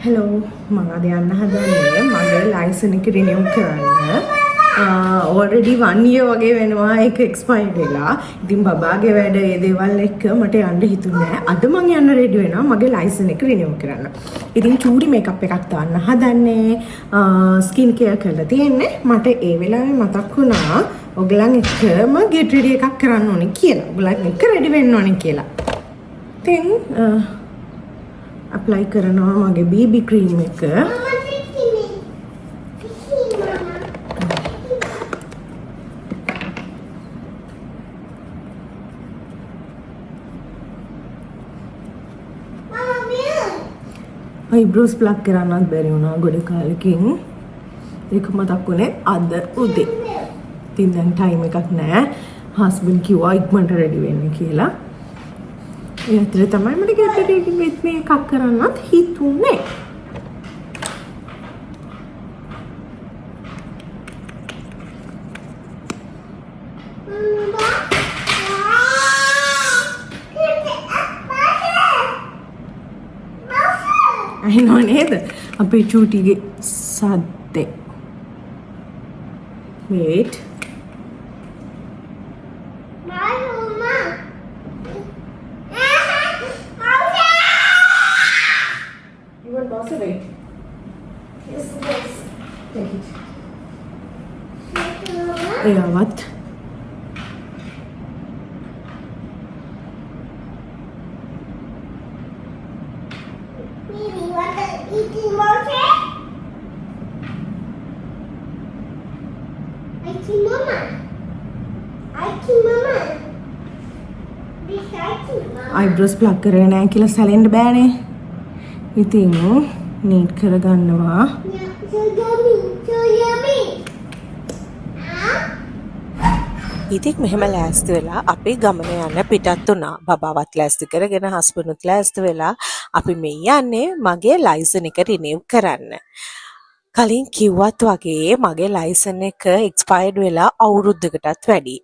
Hello මම අද යන්න හදන්නේ මගේ ලයිසන් එක රිනිව් කරන්න. ඔල්රෙඩි 1 year වගේ වෙනවා ඒක එක්ස්පයර්ඩ් වෙලා. ඉතින් බබාගේ වැඩ ඒ දේවල් එක්ක මට යන්න හිතුනේ නැහැ. අද මම යන්න රෙඩි වෙනවා මගේ ලයිසන් එක රිනිව් කරන්න. ඉතින් චූටි මේකප් එකක් දාන්න හදන්නේ. ස්කින් කෙයර් කරලා තියෙන්නේ. මට ඒ වෙලාවේ මතක් වුණා ඔයගලන් එක්කම get ready එකක් කරන්න ඕනේ කියලා. ඔයගලන් එක්ක රෙඩි වෙන්න ඕනේ කියලා. ඉතින් apply කරනවා මගේ BB cream එක. eyebrows plug කරන්නත් බැරි වුණා ගොඩ කාලෙකින්. ඒක මතක් වුණේ අද උදේ. ඉතින් දැන් ටයිම් එකක් නැහැ. හස්බන්ඩ් කිව්වා ඉක්මනට රෙඩි වෙන්න කියලා. ඒ අතරේ තමයි මට get ready with me එකක් කරන්නත් හිතුනේ. අහිනව නේද අපේ චූටිගේ සද්දේ. wait එයාවත් eyebrows plug කරේ නැහැ කියලා සැලෙන්න බෑනේ. ඉතින් නීට් කරගන්නවා. ඉතින් මෙහෙම ලෑස්ති වෙලා අපි ගමන යන්න පිටත් වුණා. බබාවත් ලෑස්ති කරගෙන හස්බන්ඩ්ත් ලෑස්ති වෙලා අපි මේ යන්නේ මගේ ලයිසන් එක රිනිව් කරන්න. කලින් කිව්වත් වගේ මගේ ලයිසන් එක එක්ස්පයර්ඩ් වෙලා අවුරුද්දකටත් වැඩි.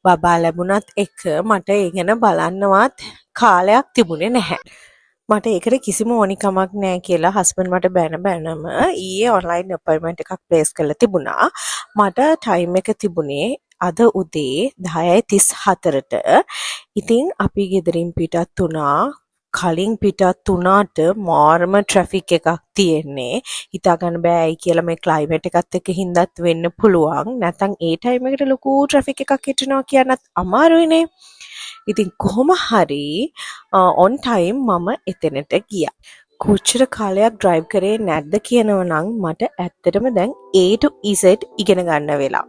බබා ලැබුණත් එක මට ඒ ගැන බලන්නවත් කාලයක් තිබුණේ නැහැ. මට ඒකට කිසිම ඕනිකමක් නැහැ කියලා හස්බන්ඩ් මට බැනම ඊයේ ඔන්ලයින් අපොයින්ට්මන්ට් එකක් ප්ලේස් කරලා තිබුණා. මට ටයිම් එක තිබුණේ අද උදේ 10:34ට. ඉතින් අපි ගෙදරින් පිටත් වුණා. කලින් පිටත් වුණාට මාර්ම ට්‍රැෆික් එකක් තියෙන්නේ. හිතා ගන්න බෑයි කියලා මේ ක්ලයිමේට් එකත් එක්ක හින්දාත් වෙන්න පුළුවන්. නැත්නම් ඒ ටයිම් එකට ලොකු ට්‍රැෆික් එකක් හිටිනවා කියනත් අමාරුයිනේ. ඉතින් කොහොම හරි on time මම එතනට ගියා. කොච්චර කාලයක් drive කරේ නැද්ද කියනවනම් මට ඇත්තටම දැන් A to Z ඉගෙන ගන්න වෙලා.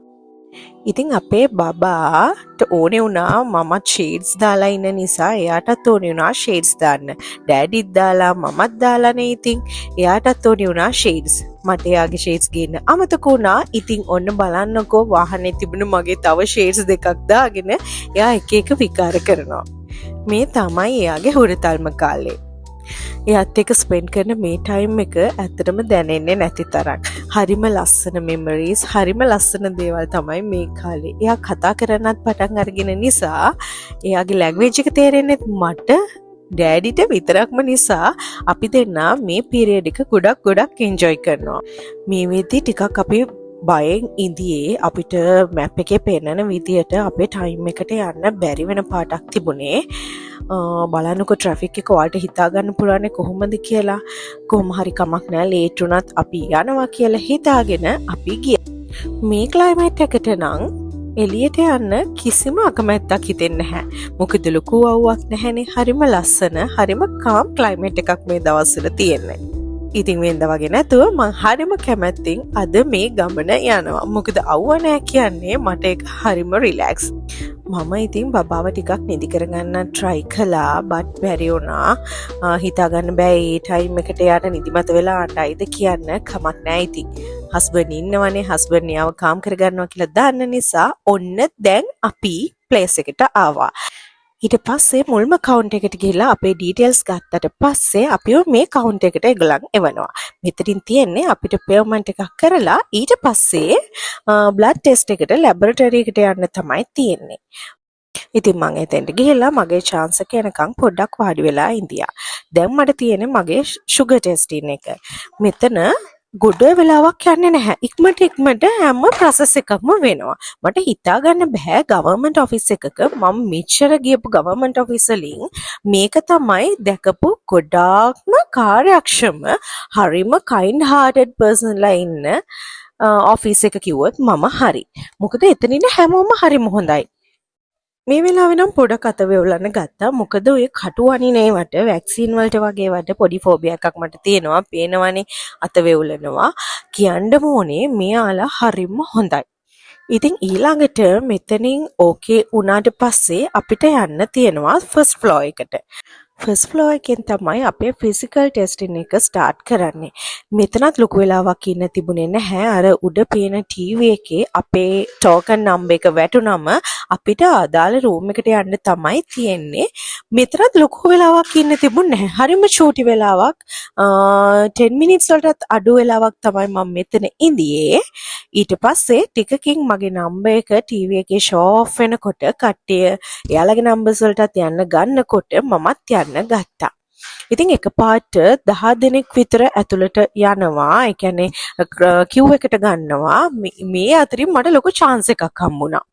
ඉතින් අපේ බබාට ඕනේ වුණා මමත් ෂේඩ්ස් දාලා ඉන්න නිසා එයාටත් ඕනේ වුණා ෂේඩ්ස් දාන්න. ඩැඩිත් දාලා මමත් දාලානේ. ඉතින් එයාටත් ඕනේ වුණා ෂේඩ්ස්. මට එයාගේ ෂේඩ්ස් ගේන්න අමතක වුණා. ඉතින් ඔන්න බලන්නකෝ වාහනේ තිබුණු මගේ තව ෂේඩ්ස් දෙකක් දාගෙන එයා එක එක විකාර කරනවා. මේ තමයි එයාගේ හුරතල්ම කාලේ. එයාත් එක්ක ස්පෙන්ඩ් කරන මේ ටයිම් එක ඇත්තටම දැනෙන්නේ නැති තරම්. හරිම ලස්සන මෙමරීස්, හරිම ලස්සන දේවල් තමයි මේ කාලේ. එයා කතා කරන්නත් පටන් අරගෙන නිසා එයාගේ ලැන්ග්වේජ් එක තේරෙන්නේ මට ඩෑඩිට විතරක්ම නිසා අපි දෙන්නා මේ පීරියඩ් එක ගොඩක් එන්ජොයි කරනවා. මේ වෙද්දි ටිකක් අපි බයෙන් ඉඳියේ අපිට මැප් එකේ පෙන්නන විදියට අපේ ටයිම් එකට යන්න බැරි වෙන පාටක් තිබුණේ. බලන්නකො ට්‍රැෆික් එක ඔයාලට හිතා ගන්න පුළුවන් කොහොමද කියලා. කොහොම හරි කමක් නැහැ ලේට් වුණත් අපි යනවා කියලා හිතාගෙන අපි ගියා. මේ ක්ලයිමේට් එකට නම් එළියට යන්න කිසිම අකමැත්තක් හිතෙන්නේ නැහැ. මොකද ලොකු අවුවක් නැහැනේ. හරිම ලස්සන, හරිම කාම් ක්ලයිමේට් එකක් මේ දවස්වල තියෙන්නේ. ඉතින් වෙනද වගේ නැතුව මං හරිම කැමැත්තෙන් අද මේ ගමන යනවා. මොකද අවුව නැහැ කියන්නේ මට ඒක හරිම රිලැක්ස්. මම ඉතින් බබාව ටිකක් නිදි කරගන්න try කළා බට් බැරි වුණා. හිතා ගන්න බෑ ඒ ටයිම් එකට යාට නිදිමත වෙලා අඬයිද කියන්න කමක් නැහැ. ඉතින් හස්බන්ඩ් ඉන්නවනේ. හස්බන්ඩ් නියව කාම් කරගන්නවා කියලා දන්න නිසා ඔන්න දැන් අපි ප්ලේස් එකට ආවා. ඊට පස්සේ මුල්ම කවුන්ට් එකට ගිහලා අපේ ඩීටේල්ස් ගත්තට පස්සේ අපිව මේ කවුන්ට් එකට ඒගොල්ලන් එවනවා. මෙතනින් තියෙන්නේ අපිට පේමන්ට් එකක් කරලා ඊට පස්සේ බ්ලඩ් ටෙස්ට් එකට ලැබොරටරි එකට යන්න තමයි තියෙන්නේ. ඉතින් මං එතෙන්ට ගිහිල්ලා මගේ chance එක එනකන් පොඩ්ඩක් වාඩි වෙලා ඉඳියා. දැන් මට තියෙන්නේ මගේ sugar testing එක. මෙතන ගොඩ වෙලාවක් යන්නේ නැහැ. ඉක්මනට හැම process එකක්ම වෙනවා. මට හිතා ගන්න බෑ government office එකක මම මෙච්චර ගියපු government office වලින් මේක තමයි දැකපු ගොඩාක්ම කාර්යක්ෂම හරිම kind hearted person ලා ඉන්න office එක කිව්වොත් මම හරි. මොකද එතන ඉන්න හැමෝම හරිම හොඳයි. මේ වෙලාවේ නම් පොඩක් අත වෙවුලන්න ගත්තා. මොකද ඔය කටු අනිනේවට වැක්සින් වලට වගේ වට පොඩි ෆෝබියා එකක් මට තියෙනවා. පේනවනේ අත වෙවුලනවා. කියන්න ඕනේ මෙයාලා හරිම හොඳයි. ඉතින් ඊළඟට මෙතනින් ඕකේ වුණාට පස්සේ අපිට යන්න තියෙනවා ෆස්ට් ෆ්ලෝර් එකට. ෆස්ට් ෆ්ලෝර් එකෙන් තමයි අපේ ෆිසිකල් ටෙස්ටින් එක ස්ටාර්ට් කරන්නේ. මෙතනත් ලොකු වෙලාවක් ඉන්න තිබුණේ නැහැ. අර උඩ පේන ටීවී එකේ අපේ ටෝකන් නම්බර් එක වැටුනම අපිට අදාළ රූම් එකට යන්න තමයි තියෙන්නේ. මෙතනත් ලොකු වෙලාවක් ඉන්න තිබුණේ නැහැ. හරිම චූටි වෙලාවක් 10 minutes වලටත් අඩු වෙලාවක් තමයි මම මෙතන ඉඳියේ. ඊට පස්සේ ටිකකින් මගේ නම්බර් එක ටීවී එකේ ෂෝ ඔෆ් වෙනකොට කට්ටිය එයාලගේ නම්බර්ස් වලටත් යන්න ගන්නකොට මමත් යන්න ගත්තා. ඉතින් එකපාරට 10 දෙනෙක් විතර ඇතුළට යනවා. ඒ කියන්නේ queue එකට ගන්නවා. මේ අතරින් මට ලොකු chance එකක් හම්බුණා.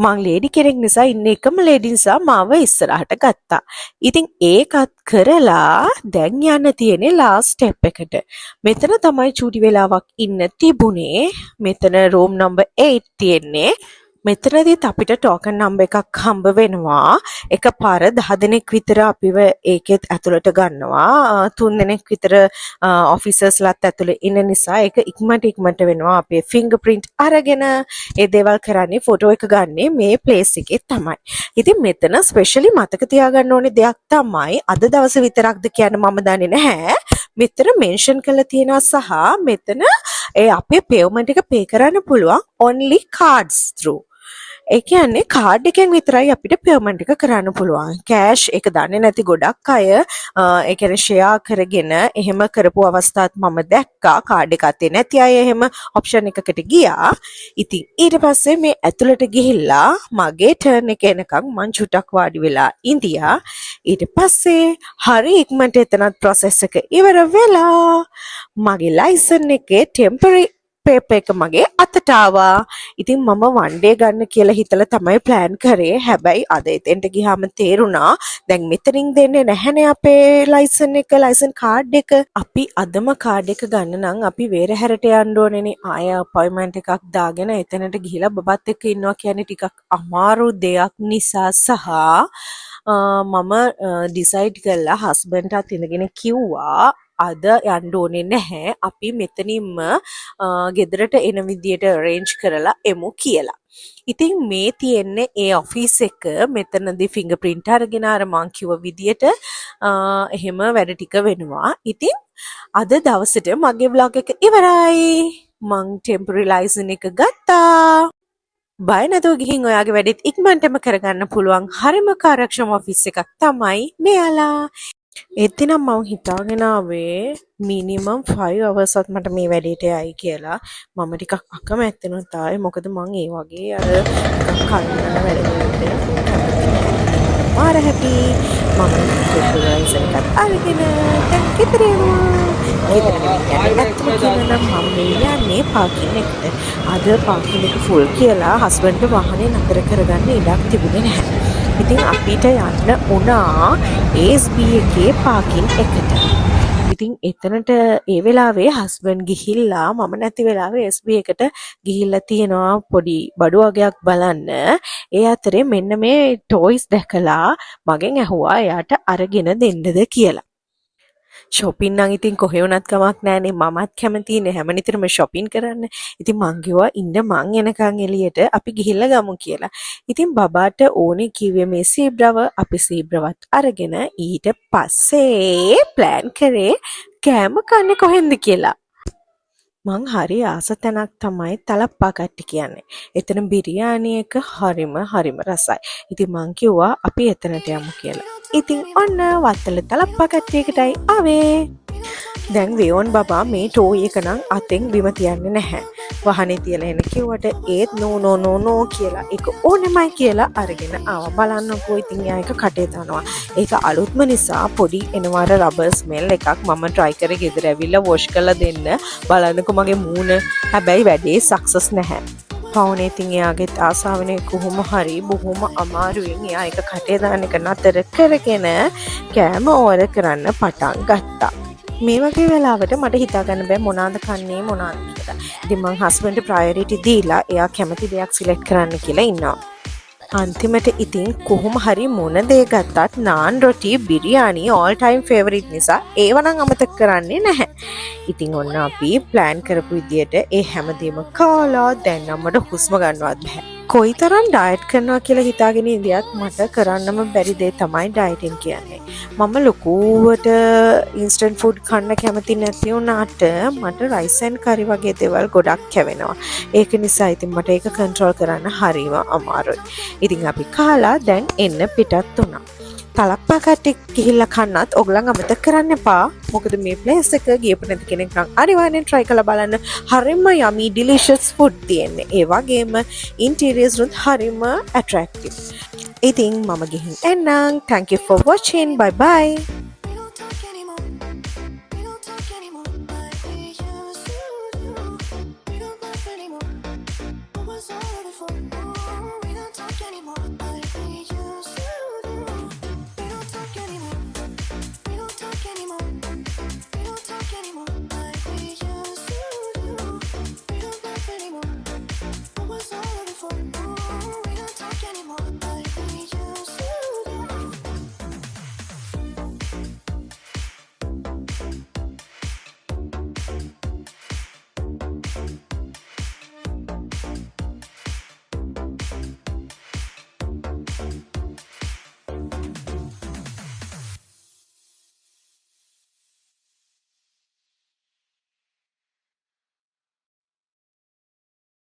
මං ලේඩි කෙනෙක් නිසා ඉන්න එකම ලේඩි නිසා මාව ඉස්සරහට ගත්තා. ඉතින් ඒකත් කරලා දැන් යන්න තියෙන්නේ ලාස්ට් ස්ටෙප් එකට. මෙතන තමයි චූටි වෙලාවක් ඉන්න තිබුණේ. මෙතන රූම් නම්බර් 8 තියෙන්නේ. මෙතනදීත් අපිට ටෝකන් නම්බර් එකක් හම්බ වෙනවා. එකපාර 10 දෙනෙක් විතර අපිව ඒකෙත් ඇතුළට ගන්නවා. 3 දෙනෙක් විතර ඔෆිසර්ස්ලාත් ඇතුළේ ඉන්න නිසා ඒක ඉක්මනට වෙනවා. අපේ ෆින්ගර්ප්‍රින්ට් අරගෙන ඒ දේවල් කරන්නේ ෆොටෝ එක ගන්නේ මේ ප්ලේස් එකේ තමයි. ඉතින් මෙතන ස්පෙෂලි මතක තියාගන්න ඕනේ දෙයක් තමයි අද දවස් විතරක්ද කියන්න මම දන්නේ නැහැ. මෙතන මෙන්ෂන් කරලා තියෙනවා සහ මෙතන ඒ අපේ පේමන්ට් එක පේ කරන්න පුළුවන් only cards through. ඒ කියන්නේ කාඩ් එකෙන් විතරයි අපිට පේමන්ට් එක කරන්න පුළුවන්. කෑෂ් එක දන්නේ නැති ගොඩක් අය ඒ කියන්නේ ෂෙයා කරගෙන එහෙම කරපු අවස්ථාත් මම දැක්කා. කාඩ් එක අතේ නැති අය එහෙම ඔප්ෂන් එකකට ගියා. ඉතින් ඊට පස්සේ මේ ඇතුළට ගිහිල්ලා මගේ ටර්න් එක එනකන් මං චුට්ටක් වාඩි වෙලා ඉඳියා. ඊට පස්සේ හරි ඉක්මනට එතනත් process එක ඉවර වෙලා මගේ ලයිසන් එකේ ටෙම්පරරි පේපර් එක මගේ අතට ආවා. ඉතින් මම වන් ඩේ ගන්න කියලා හිතලා තමයි ප්ලෑන් කරේ. හැබැයි අද එතෙන්ට ගියාම තේරුණා දැන් මෙතනින් දෙන්නේ නැහැනේ අපේ ලයිසන් කාඩ් එක. අපි අදම කාඩ් එක ගන්න නම් අපි වෙර හැරට යන්න ඕනේනේ. ආය අපොයින්ට්මන්ට් එකක් දාගෙන එතනට ගිහිලා බබත් එක්ක ඉන්නවා කියන්නේ ටිකක් අමාරු දෙයක් නිසා සහ මම ඩිසයිඩ් කළා හස්බන්ඩ්ටත් ඉඳගෙන කිව්වා අද යන්න ඕනේ නැහැ. අපි මෙතනින්ම ගෙදරට එන විදියට arrange කරලා එමු කියලා. ඉතින් මේ තියෙන්නේ ඒ ඔෆිස් එක. මෙතනදී ෆින්ගර්ප්‍රින්ට් අරගෙන අර මං කිව්ව විදියට එහෙම වැඩ ටික වෙනවා. ඉතින් අද දවසට මගේ vlog එක ඉවරයි. මං ටෙම්පරරි ලයිසන් එක ගත්තා. බය නැතුව ගිහින් ඔයාගේ වැඩෙත් ඉක්මනටම කරගන්න පුළුවන් හරිම කාර්යක්ෂම ඔෆිස් එකක් තමයි මෙයාලා. එතිනම් මම හිතාගෙන ආවේ මිනිමම් 5 hours වත් මට මේ වැඩේට යයි කියලා. මම ටිකක් අකමැත්තෙනුත් ආවේ. මොකද මං ඒ වගේ අර ටිකක් කල්යන වැඩවලට මාර හැපි. මම සුපර්වයිසර් එකත් අරගෙන දැන් ගෙදර යනවා. ගෙදර ගිහින් මම යන්නේ පාකින් එකට. අද පාකින් එක ෆුල් කියලා හස්බන්ඩ් වාහනේ නතර කරගන්න ඉඩක් තිබුණේ නැහැ. ඉතින් අපිට යන්න උනා ASB එකේ පාකින් එකට. ඉතින් එතනට ඒ වෙලාවේ හස්බන්ඩ් ගිහිල්ලා මම නැති වෙලාවේ ASB එකට ගිහිල්ලා තියෙනවා පොඩි බඩු වගයක් බලන්න. ඒ අතරේ මෙන්න මේ ටොයිස් දැකලා මගෙන් ඇහුවා එයාට අරගෙන දෙන්නද කියලා. shopping නම් ඉතින් කොහේ වුණත් කමක් නැහැනේ. මමත් කැමතිනේ හැමනිතරම shopping කරන්න. ඉතින් මං කිව්වා ඉන්න මං එනකන් එළියට අපි ගිහිල්ලා ගමු කියලා. ඉතින් බබාට ඕනේ කිව්වේ මේ සීබ්‍රව. අපි සීබ්‍රවත් අරගෙන ඊට පස්සේ ප්ලෑන් කරේ කෑම කන්නේ කොහෙන්ද කියලා. මං හරි ආස තැනක් තමයි තලප්පා කට්ටි කියන්නේ. එතන බිරියානි එක හරිම රසයි. ඉතින් මං කිව්වා අපි එතනට යමු කියලා. ඉතින් ඔන්න වත්තල තලප්පා කට්ටියකටයි ආවේ. දැන් වේවන් බබා මේ ටෝයි එක නම් අතෙන් බිම තියන්නේ නැහැ. වහනේ තියලා එන කිව්වට ඒත් නෝ කියලා ඒක ඕනෙමයි කියලා අරගෙන ආවා. බලන්නකෝ ඉතින් එයා එක කටේ දානවා. ඒක අලුත්ම නිසා පොඩි එනවාර රබර් ස්මෙල් එකක් මම try කරේ ගෙදර ඇවිල්ලා wash කරලා දෙන්න. බලන්නකෝ මගේ මූණ. හැබැයි වැඩේ success නැහැ. පවුනේ ඉතින් එයාගෙත් ආසාවනේ කොහොම හරි බොහොම අමාරුවෙන් එයා එක කටේ දාන එක නතර කරගෙන කෑම ඕර කරන්න පටන් ගත්තා. මේ වගේ වෙලාවට මට හිතා ගන්න බෑ මොනවාද කන්නේ මොනවාද කියලා. ඉතින් මං හස්බන්ඩ්ට ප්‍රයොරිටි දීලා එයා කැමති දෙයක් සිලෙක්ට් කරන්න කියලා ඉන්නවා. අන්තිමට ඉතින් කොහොම හරි මොන දේ ගත්තත් නාන් රොටි බිරියානි all time favorite නිසා ඒව නම් අමතක කරන්නේ නැහැ. ඉතින් ඔන්න අපි ප්ලෑන් කරපු විදියට ඒ හැමදේම කාලා දැන් නම් මට හුස්ම ගන්නවත් බෑ. කොයිතරම් ඩයට් කරනවා කියලා හිතාගෙන ඉඳියත් මට කරන්නම බැරි දේ තමයි ඩයටින් කියන්නේ. මම ලොකුවට ඉන්ස්ටන්ට් ෆුඩ් කන්න කැමති නැති වුණාට මට රයිස් ඇන්ඩ් කරි වගේ දේවල් ගොඩක් කැවෙනවා. ඒක නිසා ඉතින් මට ඒක කන්ට්‍රෝල් කරන්න හරිම අමාරුයි. ඉතින් අපි කාලා දැන් එන්න පිටත් වුණා. තලප්පා කට්ටි ගිහිල්ලා කන්නත් ඔයගලන් අමතක කරන්න එපා. මොකද මේ ප්ලේස් එක ගියපු නැති කෙනෙක් නම් අනිවාර්යෙන් try කරලා බලන්න. හරිම yummy delicious food තියෙන්නේ. ඒ වගේම interiors උත් හරිම attractive. ඉතින් මම ගිහින් එන්නම්. Thank you for watching. Bye bye.